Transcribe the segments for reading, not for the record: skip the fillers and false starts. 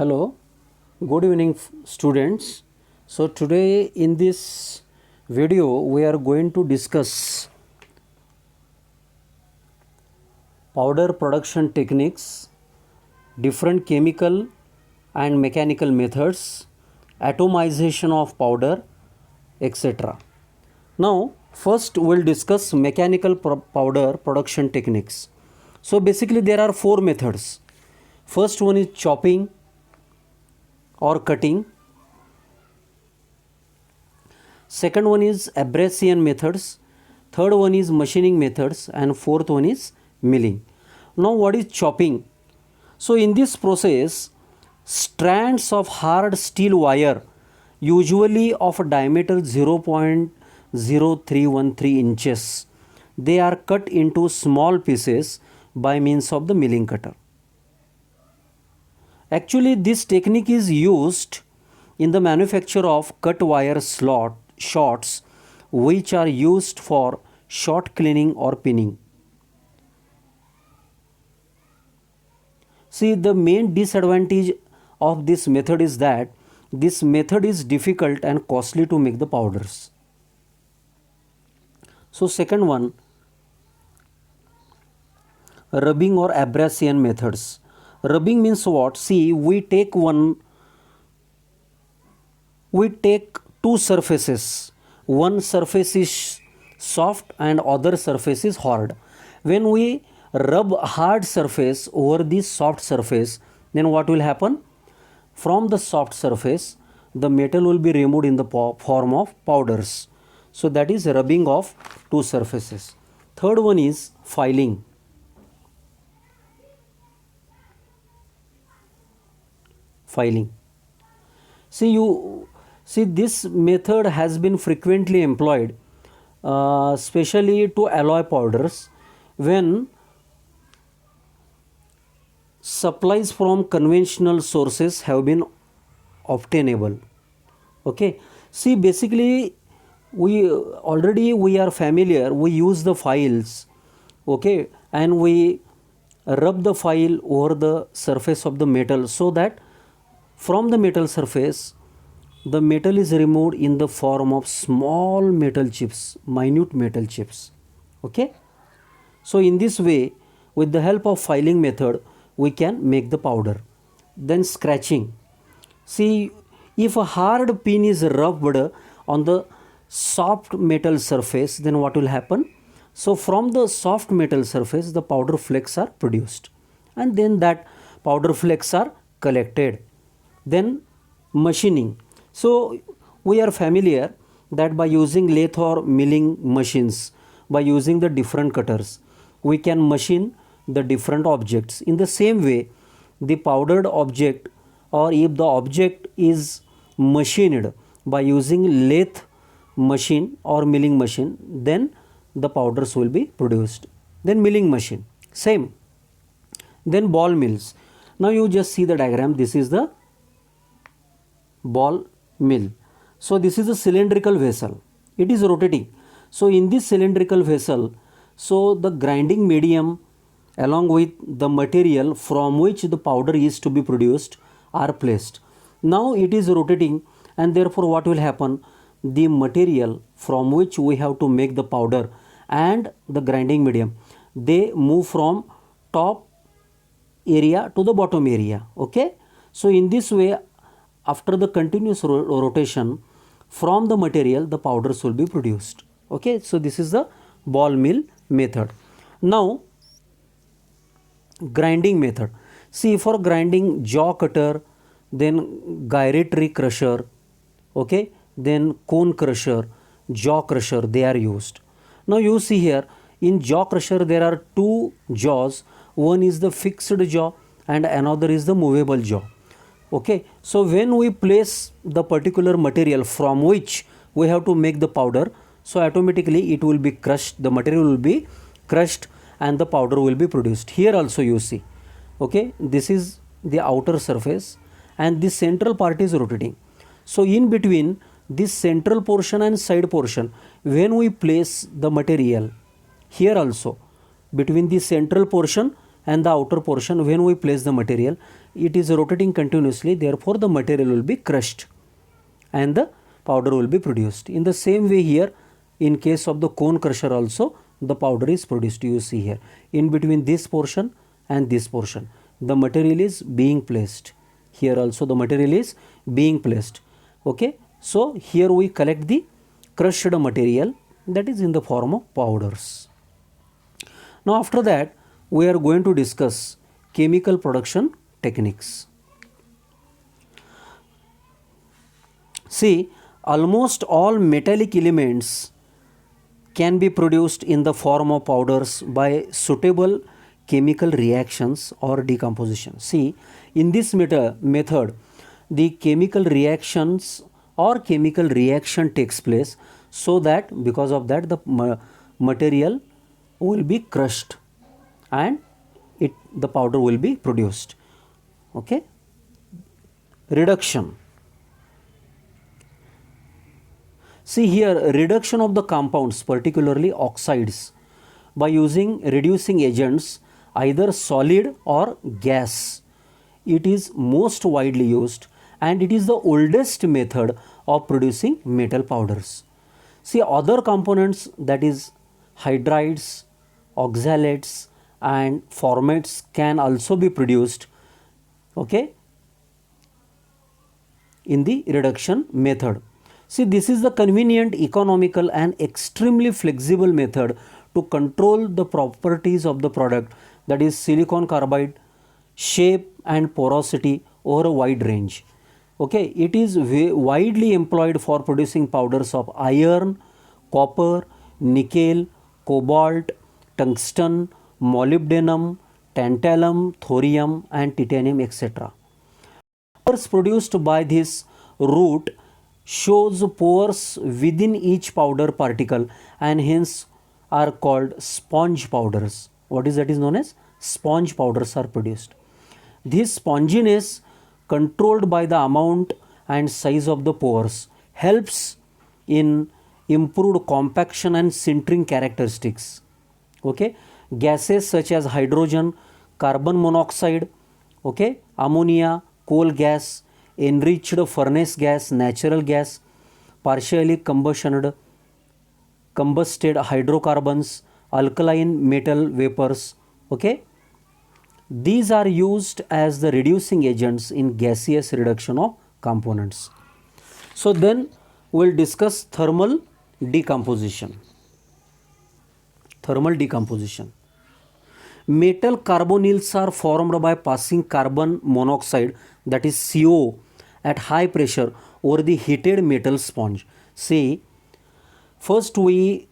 Hello, good evening, students. So, today in this video, we are going to discuss powder production techniques, different chemical and mechanical methods, atomization of powder, etc. Now, first we'll discuss mechanical powder production techniques. So, basically, there are four methods. First one is chopping or cutting. Second one is abrasive methods. Third one is machining methods, and fourth one is milling. Now, what is chopping? So, in this process, strands of hard steel wire, usually of a diameter 0.0313 inches, they are cut into small pieces by means of the milling cutter. Actually, this technique is used in the manufacture of cut wire shorts, which are used for short cleaning or pinning. See, the main disadvantage of this method is that this method is difficult and costly to make the powders. So, second one, rubbing or abrasive methods. Rubbing means what? See, we take two surfaces. One surface is soft and other surface is hard. When we rub hard surface over this soft surface, then what will happen? From the soft surface, the metal will be removed in the form of powders. So that is rubbing of two surfaces. Third one is filing. See, this method has been frequently employed, especially to alloy powders when supplies from conventional sources have been obtainable. Okay, see, basically we are familiar, we use the files, okay, and we rub the file over the surface of the metal, so that from the metal surface the metal is removed in the form of small metal chips, minute metal chips. Okay, so in this way, with the help of filing method, we can make the powder. Then scratching. See, if a hard pin is rubbed on the soft metal surface, then what will happen? So from the soft metal surface, the powder flakes are produced, and then that powder flakes are collected. Then machining. So we are familiar that by using lathe or milling machines, by using the different cutters, we can machine the different objects. In the same way, the powdered object, or if the object is machined by using lathe machine or milling machine, then the powders will be produced. Then milling machine, same. Then ball mills. Now you just see the diagram. This is the ball mill. So this is a cylindrical vessel. It is rotating. So in this cylindrical vessel, so the grinding medium along with the material from which the powder is to be produced are placed. Now it is rotating, and therefore what will happen? The material from which we have to make the powder and the grinding medium, they move from top area to the bottom area. Okay, so in this way, after the continuous rotation, from the material the powders will be produced. Okay, so this is the ball mill method. Now grinding method. See, for grinding, jaw cutter, then gyratory crusher, okay, then cone crusher, jaw crusher, they are used. Now you see here, in jaw crusher there are two jaws. One is the fixed jaw and another is the movable jaw. Okay, so when we place the particular material from which we have to make the powder, so automatically it will be crushed, the material will be crushed and the powder will be produced. Here also you see, okay, this is the outer surface and this central part is rotating. So in between this central portion and side portion, when we place the material, here also between the central portion and the outer portion, when we place the material, it is rotating continuously, therefore the material will be crushed and the powder will be produced. In the same way here, in case of the cone crusher also, the powder is produced. You see here, in between this portion and this portion, the material is being placed. Here also the material is being placed. Okay, so here we collect the crushed material, that is in the form of powders. Now after that, we are going to discuss chemical production techniques. See, almost all metallic elements can be produced in the form of powders by suitable chemical reactions or decomposition. See, in this method, the chemical reactions or chemical reaction takes place, so that because of that the material will be crushed and the powder will be produced. Okay, reduction. See here, reduction of the compounds, particularly oxides, by using reducing agents, either solid or gas. It is most widely used and it is the oldest method of producing metal powders. See, other components, that is hydrides, oxalates and formates, can also be produced, okay, in the reduction method. See, this is the convenient, economical and extremely flexible method to control the properties of the product, that is silicon carbide, shape and porosity over a wide range. Okay, it is widely employed for producing powders of iron, copper, nickel, cobalt, tungsten, molybdenum, tantalum, thorium and titanium, etc. Powders produced by this route shows pores within each powder particle and hence are called sponge powders. What is that is known as sponge powders are produced. This sponginess, controlled by the amount and size of the pores, helps in improved compaction and sintering characteristics. Okay, gases such as hydrogen, carbon monoxide, okay, ammonia, coal gas, enriched furnace gas, natural gas, partially combusted hydrocarbons, alkaline metal vapors, okay, these are used as the reducing agents in gaseous reduction of components. So then we will discuss thermal decomposition. Thermal decomposition. Metal carbonyls are formed by passing carbon monoxide, that is CO, at high pressure over the heated metal sponge. See, first we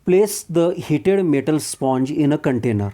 place the heated metal sponge in a container.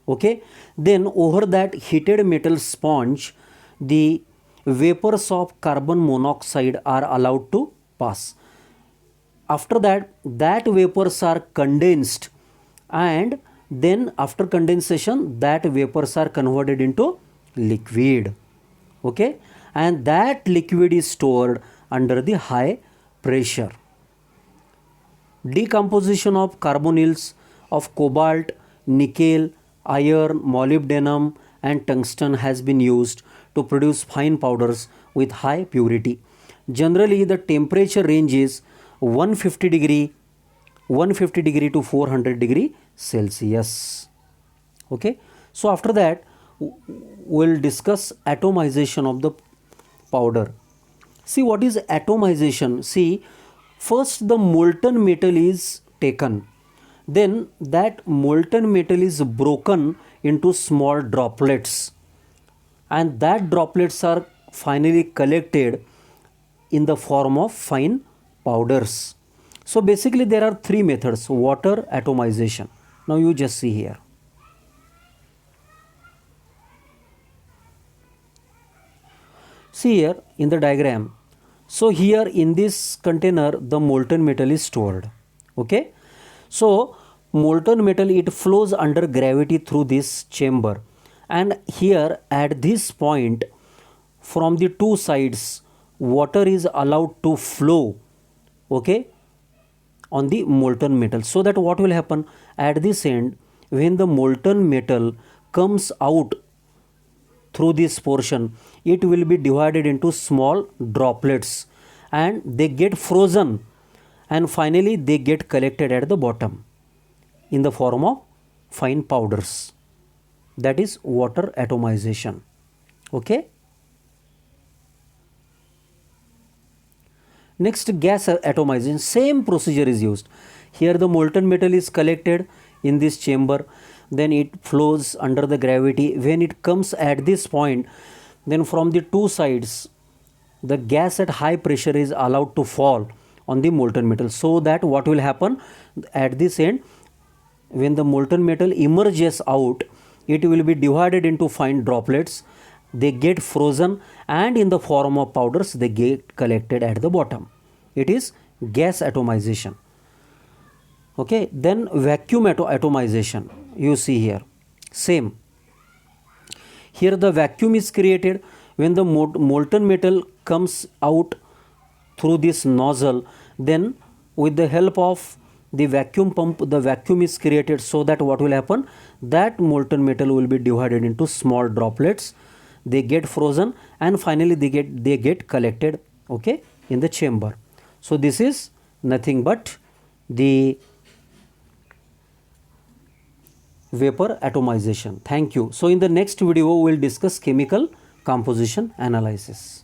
Okay, then over that heated metal sponge, the vapors of carbon monoxide are allowed to pass. After that, that vapors are condensed, and then after condensation, that vapors are converted into liquid. Okay, and that liquid is stored under the high pressure. Decomposition of carbonyls of cobalt, nickel, iron, molybdenum and tungsten has been used to produce fine powders with high purity. Generally, the temperature range is 150 degree to 400 degree Celsius. Okay, so after that we'll discuss atomization of the powder. See, what is atomization? See, first the molten metal is taken, then that molten metal is broken into small droplets, and that droplets are finally collected in the form of fine powders. So basically there are three methods. Water atomization. Now you just see here. See here in the diagram. So here in this container the molten metal is stored. Okay. So molten metal, it flows under gravity through this chamber, and here at this point from the two sides water is allowed to flow, okay, on the molten metal, so that what will happen at this end, when the molten metal comes out through this portion, it will be divided into small droplets and they get frozen, and finally they get collected at the bottom in the form of fine powders. That is water atomization. Okay. Next, gas atomization, same procedure is used. Here the molten metal is collected in this chamber, then it flows under the gravity. When it comes at this point, then from the two sides the gas at high pressure is allowed to fall on the molten metal, so that what will happen at this end, when the molten metal emerges out, it will be divided into fine droplets, they get frozen, and in the form of powders they get collected at the bottom. It is gas atomization. Okay, then vacuum atomization, you see here, same. Here the vacuum is created when the molten metal comes out through this nozzle, then with the help of the vacuum pump, the vacuum is created, so that what will happen, that molten metal will be divided into small droplets, they get frozen, and finally they get collected, okay, in the chamber. So this is nothing but the vapor atomization. Thank you. So in the next video we will discuss chemical composition analysis.